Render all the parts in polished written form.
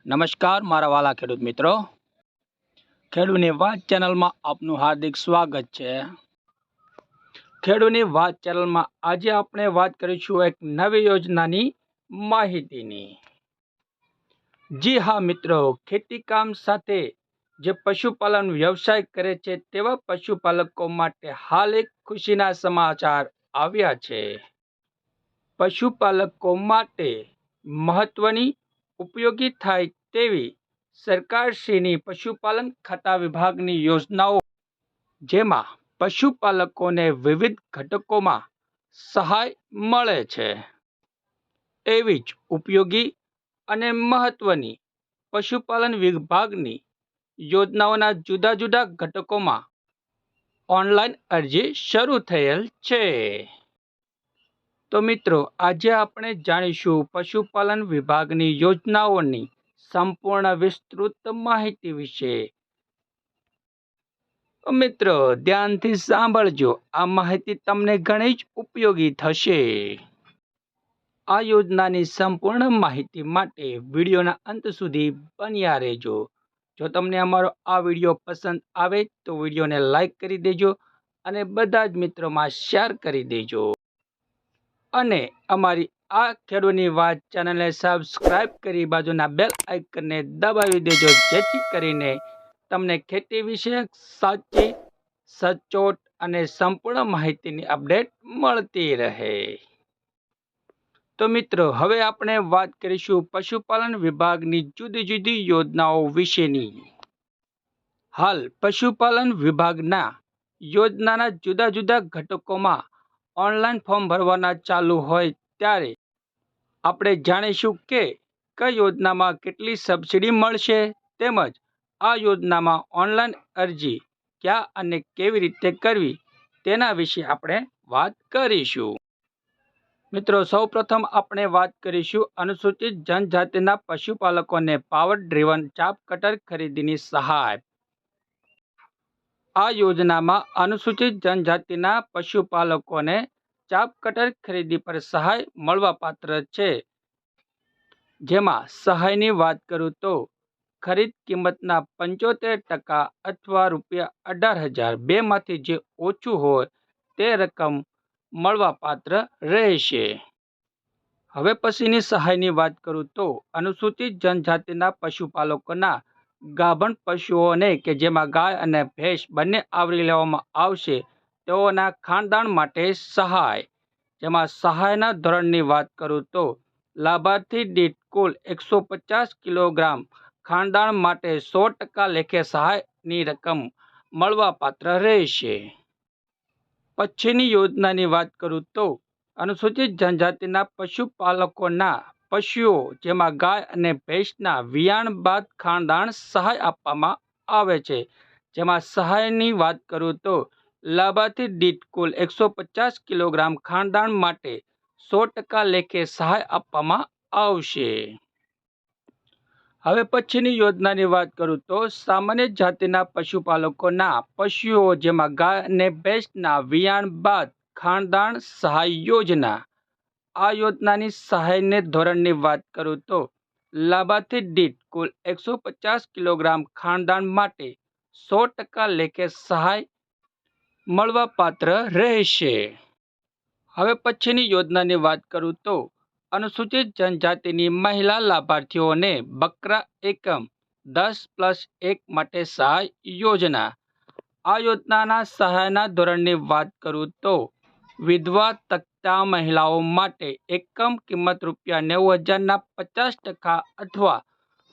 નમસ્કાર મારા વાલા ખેડૂત મિત્રો, ખેડૂતની વાત ચેનલમાં આપનું હાર્દિક સ્વાગત છે। ખેડૂતની વાત ચેનલમાં આજે આપણે વાત કરીશું એક નવી યોજનાની માહિતીની। જી હા મિત્રો, ખેતી કામ સાથે જે પશુપાલન વ્યવસાય કરે છે તેવા પશુપાલકો માટે હાલ એક ખુશીના સમાચાર આવ્યા છે। પશુપાલકો માટે મહત્વની ઉપયોગી થાય તેવી સરકારશ્રીની પશુપાલન ખાતા વિભાગની યોજનાઓ, જેમાં પશુપાલકોને વિવિધ ઘટકોમાં સહાય મળે છે, એવી જ ઉપયોગી અને મહત્વની પશુપાલન વિભાગની યોજનાઓના જુદા જુદા ઘટકોમાં ઓનલાઈન અરજી શરૂ થયેલ છે। તો મિત્રો, આજે આપણે જાણીશું પશુપાલન વિભાગની યોજનાઓની સંપૂર્ણ વિસ્તૃત માહિતી વિશે। મિત્રો ધ્યાનથી સાંભળજો, આ માહિતી તમને ઘણી જ ઉપયોગી થશે। આ યોજનાની સંપૂર્ણ માહિતી માટે વિડીયોના અંત સુધી બન્યા રહેજો। જો તમને અમારો આ વિડીયો પસંદ આવે તો વિડીયોને લાઈક કરી દેજો અને બધા જ મિત્રોમાં શેર કરી દેજો અને અમારી આ ખેડૂતની વાત ચેનલને સબસ્ક્રાઇબ કરી બાજુના બેલ આઇકનને દબાવી દેજો, જેથી કરીને તમને ખેતી વિશે સાચી, સચોટ અને સંપૂર્ણ માહિતીની અપડેટ મળતી રહે। તો મિત્રો, હવે આપણે વાત કરીશું પશુપાલન વિભાગની જુદી જુદી યોજનાઓ વિશેની। હાલ પશુપાલન વિભાગના યોજનાના જુદા જુદા ઘટકોમાં ઓનલાઈન ફોર્મ ભરવાના ચાલુ હોય ત્યારે આપણે જાણીશું કે કઈ યોજનામાં કેટલી સબસિડી મળશે, તેમજ આ યોજનામાં ઓનલાઈન અરજી ક્યાં અને કેવી રીતે કરવી તેના વિશે આપણે વાત કરીશું। મિત્રો, સૌપ્રથમ આપણે વાત કરીશું અનુસૂચિત જનજાતિના પશુપાલકોને પાવર ડ્રીવન ચાપ કટર ખરીદીની સહાય। આ યોજનામાં અનુસૂચિત જનજાતિના પશુપાલકોને ચાપ કટર ખરીદી પર સહાય મળવાપાત્ર છે, જેમાં સહાયની વાત કરું તો ખરીદ કિંમતના 75% અથવા ₹18,000 બેમાંથી જે ઓછું હોય તે રકમ મળવાપાત્ર રહેશે। હવે પછીની સહાયની વાત કરું તો અનુસૂચિત જનજાતિના પશુપાલકોના ગાભણ પશુઓને કે જેમાં ગાય અને ભેંસ બંને આવરી લેવામાં આવશે તેઓના ખાનદાન માટે સહાય, જેમાં સહાયના ધોરણની વાત કરું તો લાભાર્થી દીઠ કુલ 150 કિલોગ્રામ ખાનદાન માટે 100% લેખે સહાયની રકમ મળવાપાત્ર રહેશે। પછીની યોજનાની વાત કરું તો અનુસૂચિત જનજાતિના પશુપાલકોના પશુઓ જેમાં ગાય અને ભેંસના વિયાણ બાદ ખાનદાન સહાય આપવામાં આવે છે, જેમાં સહાયની વાત કરું તો લાભાર્થી દીઠ કુલ 150 કિલોગ્રામ ખાનદાન માટે 100% લેખે સહાય આપવામાં આવશે। હવે પછીની યોજનાની વાત કરું તો સામાન્ય જાતિના પશુપાલકોના પશુઓ જેમાં ગાય અને ભેંસના વિયાણ બાદ ખાનદાન સહાય યોજના। આ યોજનાની સહાયને ધોરણની વાત કરું તો લાભાર્થી દીઠ કુલ 150 કિલોગ્રામ ખાનદાન માટે 100% લેખે સહાય મળવાપાત્ર રહેશે। હવે પછીની યોજનાની વાત કરું તો અનુસૂચિત જનજાતિની મહિલા લાભાર્થીઓને બકરા એકમ 10+1 માટે સહાય યોજના। આ યોજનાના સહાયના ધોરણની વાત કરું તો વિધવા તકતા મહિલાઓ માટે એકમ કિંમત ₹90,000ના 50% અથવા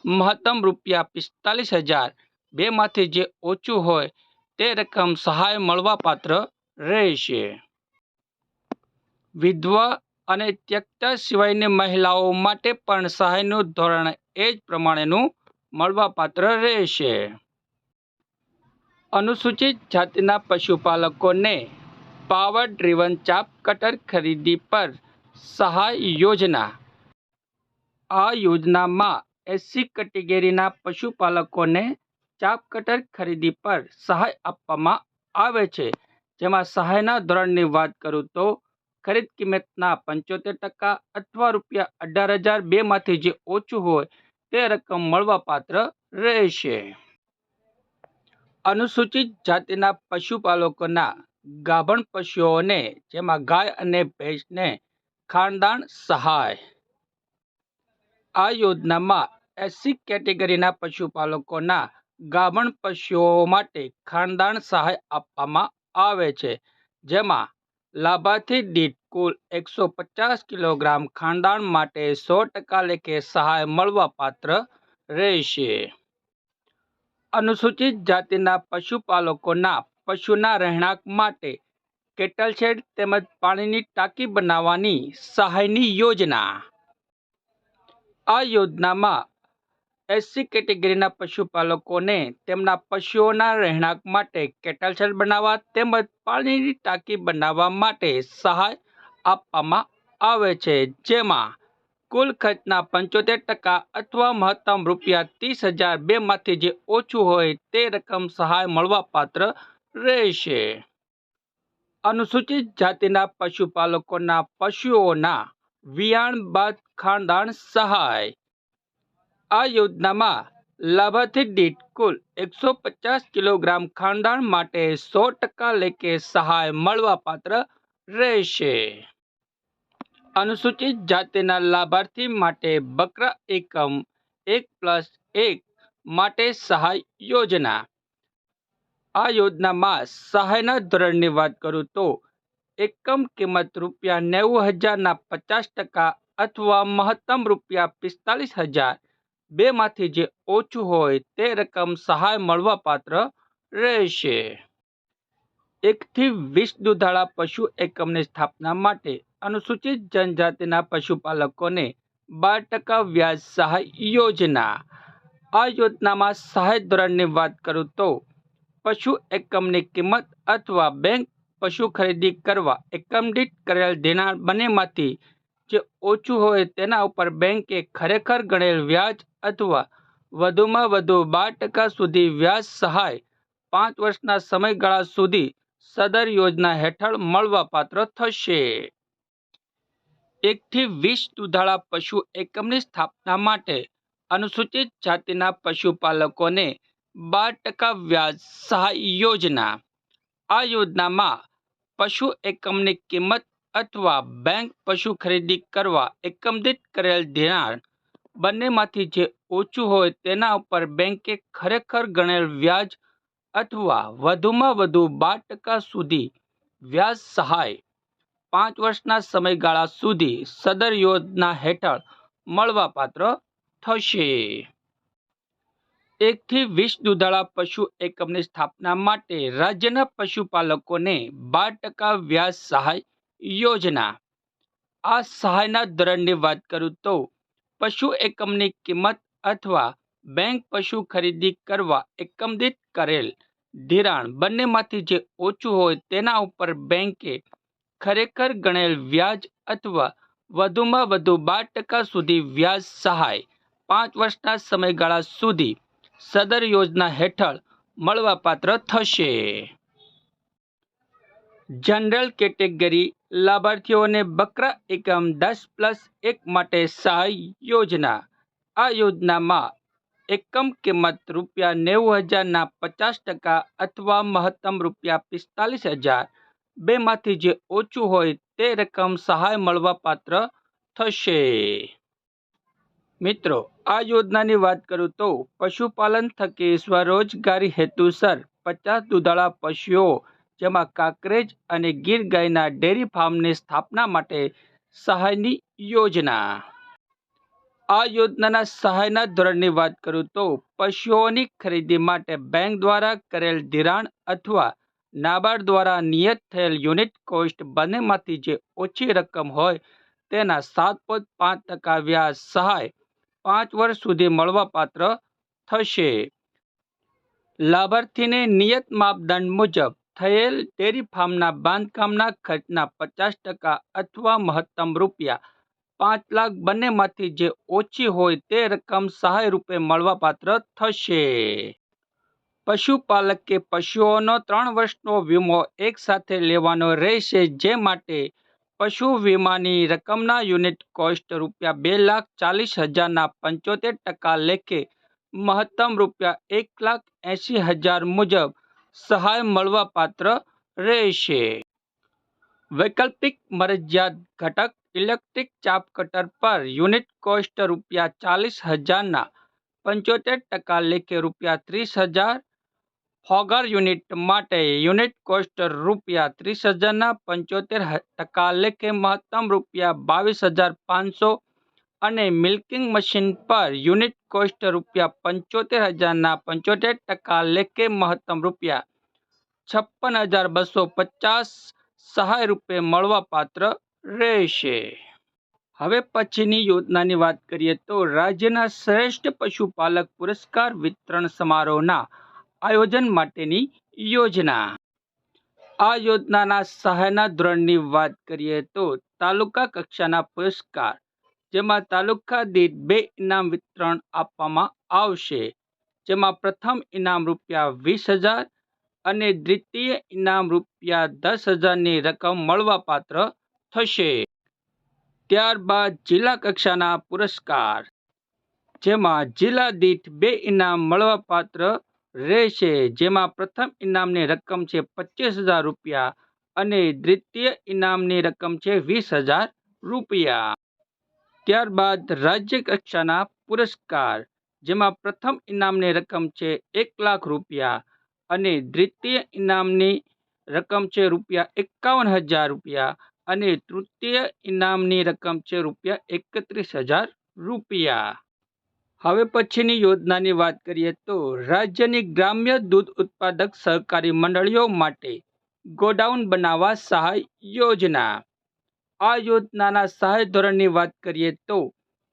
મહત્તમ ₹45,000 બેમાંથી જે ઓછું હોય તે રકમ સહાય મળવાપાત્ર રહેશે। વિધવા અને ત્યક્તા સિવાયની મહિલાઓ માટે પણ સહાયનું ધોરણ એ જ પ્રમાણેનું મળવાપાત્ર રહેશે। અનુસૂચિત જાતિના પશુપાલકોને પાવર ડ્રીવન ચાપ કટર ખરીદી પર સહાય યોજના। આ યોજનામાં 80 કેટેગરીના પશુપાલકોને ચાપ કટર ખરીદી પર સહાય આપવામાં આવે છે, જેમાં સહાયના ધોરણની વાત કરું તો ખરીદ કિંમતના 75% અથવા ₹18,000 બેમાંથી જે ઓછું હોય તે રકમ મળવાપાત્ર રહેશે. અનુસૂચિત જાતિના પશુપાલકોના ગાભણ પશુઓને જેમાં ગાય અને ભેંસને ખાનદાન સહાય. આ યોજનામાં એસસી કેટેગરીના પશુપાલકોના ગાભણ પશુઓ માટે ખાનદાન સહાય આપવામાં આવે છે, જેમાં લાભાર્થી દીઠ કુલ 150 કિલોગ્રામ ખાનદાન માટે 100% લેખે સહાય મળવાપાત્ર રહેશે. અનુસૂચિત જાતિના પશુપાલકોના પશુના રહેણાંક માટે કેટલ શેડ તેમજ પાણીની ટાંકી બનાવવાની સહાયની યોજના. આ યોજનામાં એસસી કેટેગરીના પશુપાલકોને તેમના પશુઓના રહેણાંક માટે કેટલ શેડ બનાવવા તેમજ પાણીની ટાંકી બનાવવા માટે સહાય આપવામાં આવે છે, જેમાં કુલ ખર્ચના 75% અથવા મહત્તમ ₹30,000 બેમાંથી જે ઓછું હોય તે રકમ સહાય મળવાપાત્ર રહેશે. અનુસૂચિત જાતિના પશુપાલકોના પશુઓના વિયાણ બાદ ખાનદાન સહાય. આ યોજનામાં લાભાર્થી દીઠ કુલ 150 કિલોગ્રામ ખાનદાન માટે 100% લેખે સહાય મળવાપાત્ર રહેશે. અનુસૂચિત જાતિના લાભાર્થી માટે બકરા એકમ 1+1 માટે સહાય યોજના. આ યોજનામાં સહાયના ધોરણની વાત કરું તો એકમ કિંમત ₹90,000 ના 50% અથવા મહત્તમ ₹45,000 બેમાંથી જે ઓછું હોય તે રકમ સહાય મળવાપાત્ર રહેશે. 1 થી 20 દુધાળા પશુ એકમની સ્થાપના માટે અનુસૂચિત જનજાતિના પશુપાલકોને 12% વ્યાજ સહાય યોજના. આ યોજનામાં સહાય ધોરણની વાત કરું તો પશુ એકમની કિંમત અથવા બેંક પશુ ખરીદી કરવા એકમ દીઠ કરેલ ધિરાણ બંનેમાંથી જે ઓછું હોય તેના ઉપર બેંકે ખરેખર ગણેલ વ્યાજ અથવા વધુમાં વધુ 12% સુધી વ્યાજ સહાય 5 વર્ષના સમયગાળા સુધી સદર યોજના હેઠળ મળવાપાત્ર થશે. 1 થી 20 દુધાળા પશુ એકમની સ્થાપના માટે અનુસૂચિત જાતિના પશુપાલકોને 12% વ્યાજ સહાય યોજના. આ યોજનામાં પશુ એકમની કિંમત અથવા બેંક પશુ ખરીદી કરવા એકમ દીઠ કરેલ ધિરાણ બંનેમાંથી જે ઓછું હોય તેના ઉપર બેંકે ખરેખર ગણેલ વ્યાજ અથવા વધુમાં વધુ 12% સુધી વ્યાજ સહાય 5 વર્ષના સમયગાળા સુધી સદર યોજના હેઠળ મળવાપાત્ર થશે. 1 થી 20 દુધાળા પશુ એકમની સ્થાપના માટે રાજ્યના પશુપાલકોને 12% વ્યાજ સહાય યોજના. આ સહાયના ધોરણની વાત કરું તો પશુ એકમની કિંમત અથવા બેંક પશુ ખરીદી કરવા એકમ દીઠ કરેલ ધિરાણ બંનેમાંથી જે ઓછું હોય તેના ઉપર બેંકે ખરેખર ગણેલ વ્યાજ અથવા વધુમાં વધુ 12% સુધી વ્યાજ સહાય 5 વર્ષના સમયગાળા સુધી સદર યોજના હેઠળ મળવાપાત્ર થશે. જનરલ કેટેગરી લાભાર્થીઓને બકરા એકમ 10+1 માટે સહાય યોજના. આ યોજનામાં એકમ કિંમત ₹90,000 ના 50% અથવા મહત્તમ ₹45,000 બેમાંથી જે ઓછું હોય તે રકમ સહાય મળવાપાત્ર થશે. મિત્રો, આ યોજનાની વાત કરું તો પશુપાલન થકી સ્વરોજગારી હેતુસર 50 દુધાળા પશુઓ જેમાં કાંકરેજ અને ગીર ગાયના ડેરી ફાર્મની સ્થાપના માટે સહાયની યોજના. આ યોજનાના સહાયના ધોરણની વાત કરું તો પશુઓની ખરીદી માટે બેંક દ્વારા કરેલ ધિરાણ અથવા નાબાર્ડ દ્વારા નિયત થયેલ યુનિટ કોસ્ટ બંનેમાંથી જે ઓછી રકમ હોય તેના 7.5% વ્યાજ સહાય 5 વર્ષ સુધી મળવાપાત્ર થશે. લાભાર્થીને નિયત માપદંડ મુજબ થયેલ ડેરી ફાર્મના બાંધકામના ખર્ચના 50% અથવા મહત્તમ ₹5 લાખ બંનેમાંથી જે ઓછી હોય તે રકમ સહાય રૂપે મળવાપાત્ર થશે. પશુપાલકે પશુઓનો 3 વર્ષનો વીમો એક સાથે લેવાનો રહેશે, જે માટે પશુ વીમાની રકમના યુનિટ કોસ્ટ ₹2,40,000ના 75% લેખે મહત્તમ ₹1,80,000 મુજબ સહાય મળવાપાત્ર રહેશે. વૈકલ્પિક મરજિયાત ઘટક ઇલેક્ટ્રિક ચાપ કટર પર યુનિટ કોસ્ટ ₹40,000ના 75% લેખે ₹30,000. ફોગર યુનિટ માટે યુનિટ કોસ્ટ ₹30,000ના 75% લેખે મહત્તમ ₹22,500 અને મિલ્કિંગ મશીન પર યુનિટ કોસ્ટ ₹75,000ના 75% લેખે મહત્તમ ₹56,250 સહાય રૂપે મળવાપાત્ર રહેશે. હવે પછીની યોજનાની વાત કરીએ તો રાજ્યના શ્રેષ્ઠ પશુપાલક પુરસ્કાર વિતરણ સમારોહના આયોજન માટેની યોજના. આ યોજનાના સહાયના ધોરણની વાત કરીએ તો તાલુકા કક્ષાના પુરસ્કાર, જેમાં તાલુકા દીઠ 2 ઇનામ વિતરણ આપવામાં આવશે, જેમાં પ્રથમ ઇનામ ₹20,000 અને દ્વિતીય ઇનામ ₹10,000ની રકમ મળવાપાત્ર થશે. ત્યારબાદ જિલ્લા કક્ષાના પુરસ્કાર, જેમાં જિલ્લા દીઠ 2 ઇનામ મળવાપાત્ર રહેશે, જેમાં પ્રથમ ઇનામની રકમ છે ₹25,000 અને દ્વિતીય ઇનામની રકમ છે ₹20,000. ત્યારબાદ રાજ્ય કક્ષાના પુરસ્કાર, જેમાં પ્રથમ ઇનામની રકમ છે ₹1,00,000 અને દ્વિતીય ઇનામની રકમ છે ₹51,000 અને તૃતીય ઇનામની રકમ છે ₹31,000. હવે પછીની યોજનાની વાત કરીએ તો રાજ્યની ગ્રામ્ય દૂધ ઉત્પાદક સહકારી મંડળીઓ માટે ગોડાઉન બનાવવા સહાય યોજના. આ યોજનાના સહાય ધોરણની વાત કરીએ તો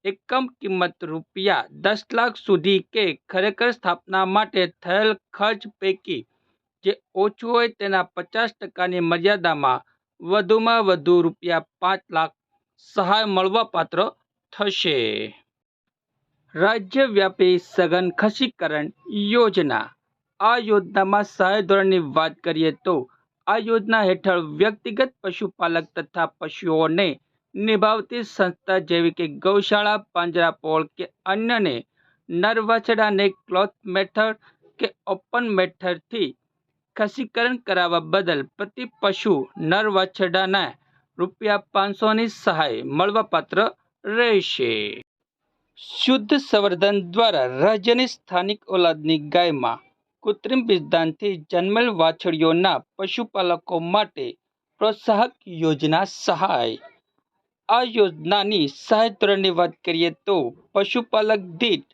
એકમ કિંમત ₹10,00,000 સુધી કે ખરેખર સ્થાપના માટે થયેલ ખર્ચ પૈકી જે ઓછું હોય તેના 50%ની મર્યાદામાં વધુમાં વધુ ₹5,00,000 સહાય મળવાપાત્ર થશે. રાજ્યવ્યાપી સઘન ખસીકરણ યોજના. આ યોજનામાં સહાય ધોરણની વાત કરીએ તો આ યોજના હેઠળ વ્યક્તિગત પશુપાલક તથા પશુઓને નિભાવતી સંસ્થા જેવી કે ગૌશાળા, પાંજરાપોળ કે અન્યને નર વાછરડાને ક્લોથ મેથડ કે ઓપન મેથડથી ખસીકરણ કરાવવા બદલ પ્રતિ પશુ નર વાછરડાને ₹500ની સહાય મળવાપાત્ર રહેશે. શુદ્ધ સંવર્ધન દ્વારા રાજ્યની સ્થાનિક ઓલાદની ગાયમાં કૃત્રિમ બીજદાનથી જન્મેલ વાછરડીઓના પશુપાલકો માટે પ્રોત્સાહક યોજના સહાય. આ યોજનાની સહાય ધોરણની વાત કરીએ તો પશુપાલક દીઠ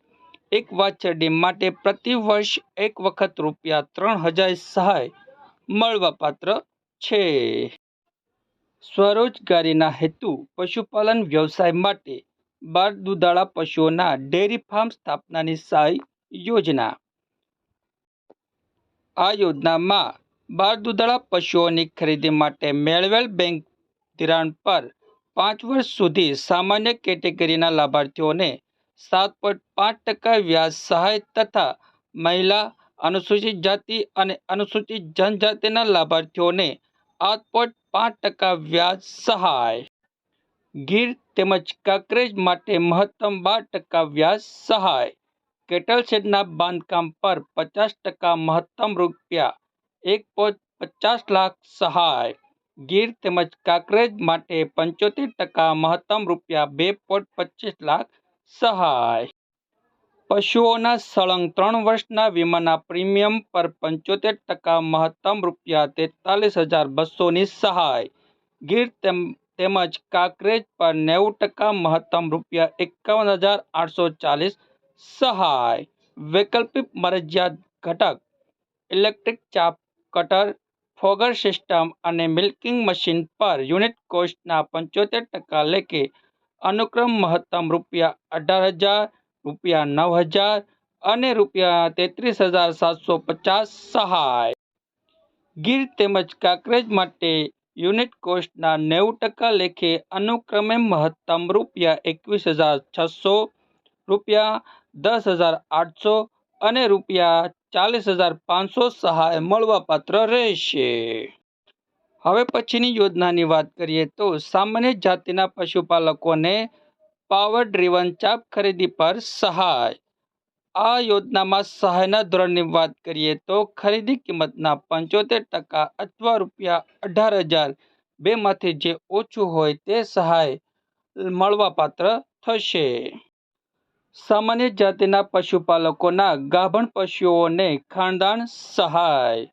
એક વાછરડી માટે પ્રતિ વર્ષ એક વખત ₹3,000 સહાય મળવાપાત્ર છે. સ્વરોજગારીના હેતુ પશુપાલન વ્યવસાય માટે 12 દુધાળા પશુઓના ડેરી ફાર્મ સ્થાપનાની સહાય યોજના. આ યોજનામાં 12 દુધાળા પશુઓની ખરીદી માટે મેળવેલ બેંક ધિરાણ પર 5 વર્ષ સુધી સામાન્ય કેટેગરીના લાભાર્થીઓને 7.5% વ્યાજ સહાય તથા મહિલા, અનુસૂચિત જાતિ અને અનુસૂચિત જનજાતિના લાભાર્થીઓને 8.5% વ્યાજ સહાય. ગીર તેમજ કાંકરેજ માટે મહત્તમ 12% વ્યાજ સહાય. કેટલ શેડના બાંધકામ પર 50% મહત્તમ ₹1.50 સહાય. ગીર તેમજ કાંકરેજ માટે 75% મહત્તમ ₹2.25 સહાય. પશુઓના સળંગ 3 વર્ષના વીમાના પ્રીમિયમ પર 75% મહત્તમ ₹43,200ની સહાય. ગીર તેમજ કાંકરેજ પર 90% મહત્તમ ₹51,840 સહાય. વૈકલ્પિક મરજિયાત ઘટક ઇલેક્ટ્રિક ચાપ કટર, ફોગર સિસ્ટમ અને મિલ્કિંગ મશીન પર યુનિટ કોસ્ટના 75% લેખે અનુક્રમે મહત્તમ ₹18,000, ₹9,000 અને ₹33,750 સહાય. ગીર તેમજ કાંકરેજ માટે યુનિટ કોસ્ટના 90% લેખે અનુક્રમે મહત્તમ ₹21,600, ₹10,800 અને ₹40,500 સહાય મળવાપાત્ર રહેશે. હવે પછીની યોજનાની વાત કરીએ તો સામાન્ય જાતિના પશુપાલકોને પાવર ડ્રીવન ચાપ ખરીદી પર સહાય. આ યોજનામાં સહાયના ધોરણની વાત કરીએ તો ખરીદી કિંમતના 75% અથવા ₹18,000 બેમાંથી જે ઓછું હોય તે સહાય મળવાપાત્ર થશે. સામાન્ય જાતિના પશુપાલકોના ગાભણ પશુઓને ખાનદાન સહાય.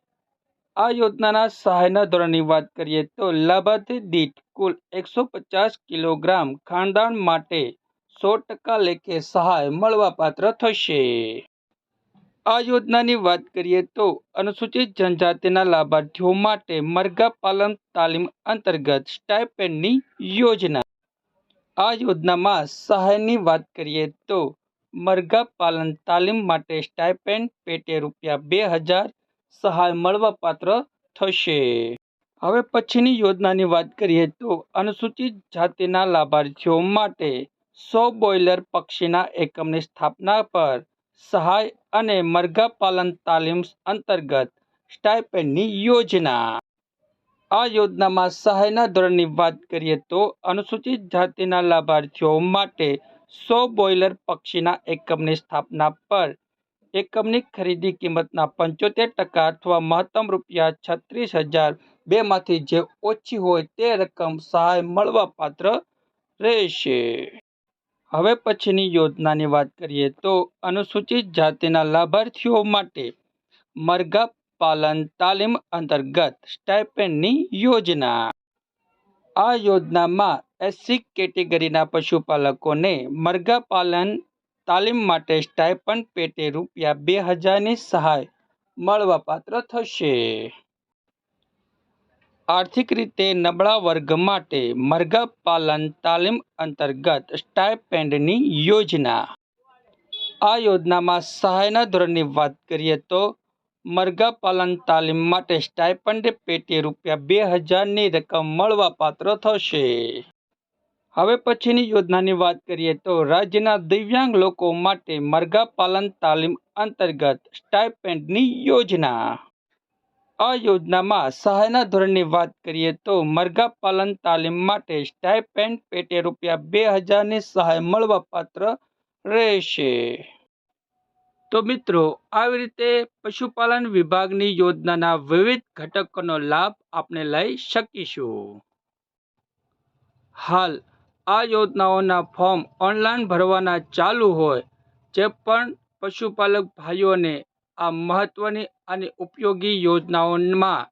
આ યોજનાના સહાયના ધોરણની વાત કરીએ તો લાભાર્થી દીઠ કુલ 150 કિલોગ્રામ ખાનદાન માટે 100% લેખે સહાય મળવાપાત્ર થશે. આ યોજનાની વાત કરીએ તો અનુસૂચિત જનજાતિના લાભાર્થીઓ માટે મરઘા પાલન તાલીમ અંતર્ગત સ્ટાઇપેન્ડની યોજના. આ યોજનામાં સહાયની વાત કરીએ તો મરઘા પાલન તાલીમ માટે સ્ટાઇપેન્ડ પેટે ₹2,000 સહાય મળવાપાત્ર થશે. હવે પછીની યોજનાની વાત કરીએ તો અનુસૂચિત જાતિના લાભાર્થીઓ માટે 100 બોઇલર પક્ષીના એકમની સ્થાપના પર સહાય અને મરઘા પાલન તાલીમ અંતર્ગત સ્ટાઇપેન્ડની યોજના. આ યોજનામાં સહાયના ધોરણની વાત કરીએ તો અનુસૂચિત જાતિના લાભાર્થીઓ માટે 100 બોઇલર પક્ષીના એકમની સ્થાપના પર એકમની ખરીદી કિંમતના 75% અથવા મહત્તમ ₹36,000 બેમાંથી જે ઓછી હોય તે રકમ સહાય મળવાપાત્ર રહેશે. હવે પછીની યોજનાની વાત કરીએ તો અનુસૂચિત જાતિના લાભાર્થીઓ માટે મરઘા પાલન તાલીમ અંતર્ગત સ્ટાઇપેન્ડની યોજના. આ યોજનામાં એસસી કેટેગરીના પશુપાલકોને મરઘા પાલન તાલીમ માટે સ્ટાઇપન્ડ પેટે ₹2,000ની સહાય મળવાપાત્ર થશે. આર્થિક રીતે નબળા વર્ગ માટે મરઘા પાલન તાલીમ અંતર્ગત સ્ટાઇપેન્ડની યોજના. આ યોજનામાં સહાયના ધોરણની વાત કરીએ તો મરઘા પાલન તાલીમ માટે સ્ટાઇપન્ડ પેટે ₹2,000ની રકમ મળવાપાત્ર થશે. હવે પછીની યોજનાની વાત કરીએ તો રાજ્યના દિવ્યાંગ લોકો માટે મરઘા પાલન તાલીમ અંતર્ગત સ્ટાઇપેન્ડની યોજના. આ યોજનામાં સહાયના ધોરણની વાત કરીએ તો મરઘા પાલન તાલીમ માટે સ્ટાઇપેન્ડ પેટે ₹2,000ની સહાય મળવાપાત્ર રહેશે. તો મિત્રો, આવી રીતે પશુપાલન વિભાગની યોજનાના વિવિધ ઘટકોનો લાભ આપણે લઈ શકીશું. હાલ આ યોજનાઓના ફોર્મ ઓનલાઈન ભરવાના ચાલુ હોય. જે પણ પશુપાલક ભાઈઓને આ મહત્વની અને ઉપયોગી યોજનાઓમાં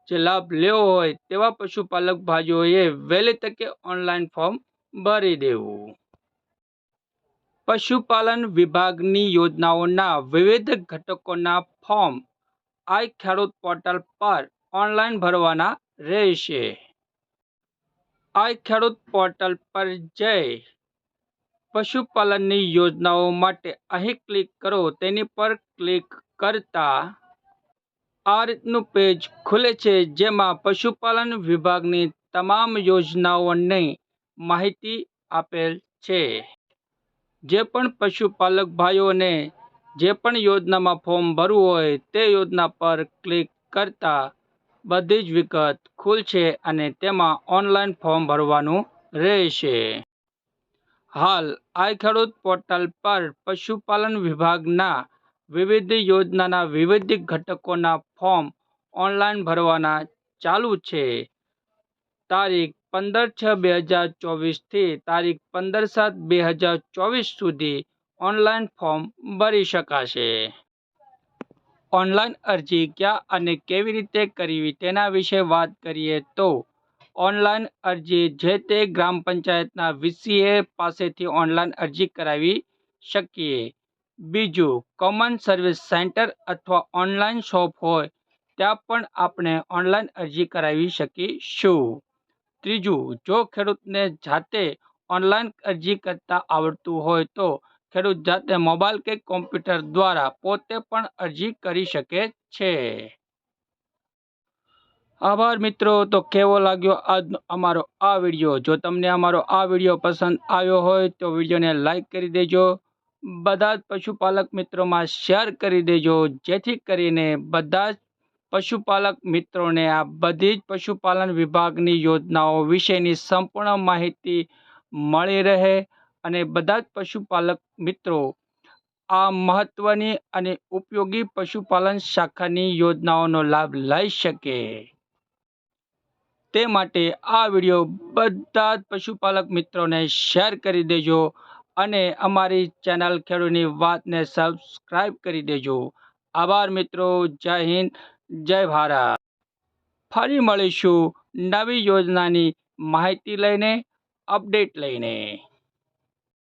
જે લાભ લેવો હોય તેવા પશુપાલક ભાઈઓએ વહેલી તકે ઓનલાઈન ફોર્મ ભરી દેવું. પશુપાલન વિભાગની યોજનાઓના વિવિધ ઘટકોના ફોર્મ આઈ ખેડૂત પોર્ટલ પર ઓનલાઈન ભરવાના રહેશે. આઈ ખેડૂત પોર્ટલ પર જઈ પશુપાલનની યોજનાઓ માટે અહીં ક્લિક કરો. તેની પર ક્લિક કરતા આ રીતનું પેજ ખુલે છે, જેમાં પશુપાલન વિભાગની તમામ યોજનાઓની માહિતી આપેલ છે. જે પણ પશુપાલક ભાઈઓને જે પણ યોજનામાં ફોર્મ ભરવું હોય તે યોજના પર ક્લિક કરતા બધી જ વિગત ખુલશે અને તેમાં ઓનલાઈન ફોર્મ ભરવાનું રહેશે. હાલ આઈ ખેડૂત પોર્ટલ પર પશુપાલન વિભાગના વિવિધ યોજનાના વિવિધ ઘટકોના ફોર્મ ઓનલાઈન ભરવાના ચાલુ છે. તારીખ 15/6/2024 થી તારીખ 15/7/2024 સુધી ઓનલાઈન ફોર્મ ભરી શકાશે. ઓનલાઈન અરજી ક્યાં અને કેવી રીતે કરવી તેના વિશે વાત કરીએ તો ઓનલાઈન અરજી જે તે ગ્રામ પંચાયતના વીસીએ પાસેથી ઓનલાઈન અરજી કરાવી શકીએ. બીજું, કોમન સર્વિસ સેન્ટર અથવા ઓનલાઈન શોપ હોય ત્યાં પણ આપણે ઓનલાઈન અરજી કરાવી શકીશું. ત્રીજું, જો ખેડૂતને જાતે ઓનલાઈન અરજી કરતા આવડતું હોય તો ખેડૂત જાતે મોબાઈલ કે કોમ્પ્યુટર દ્વારા પોતે પણ અરજી કરી શકે છે. આભાર મિત્રો. તો કેવો લાગ્યો આજનો અમારો આ વિડીયો? જો તમને અમારો આ વિડીયો પસંદ આવ્યો હોય તો વિડીયોને લાઈક કરી દેજો. બધા જ પશુપાલક મિત્રોમાં શેર કરી દેજો, જેથી કરીને બધા જ પશુપાલક મિત્રોને આ બધી જ પશુપાલન વિભાગની યોજનાઓ વિશેની સંપૂર્ણ માહિતી મળી રહે અને બધા જ પશુપાલક મિત્રો આ મહત્વની અને ઉપયોગી પશુપાલન શાખાની યોજનાઓનો લાભ લઈ શકે તે માટે આ વિડીયો બધા જ પશુપાલક મિત્રોને શેર કરી દેજો અને અમારી ચેનલ ખેડૂતની વાતને સબસ્ક્રાઈબ કરી દેજો. આભાર મિત્રો. જય હિન્દ, જય ભારત. ફરી મળીશું નવી યોજનાની માહિતી લઈને, અપડેટ લઈને.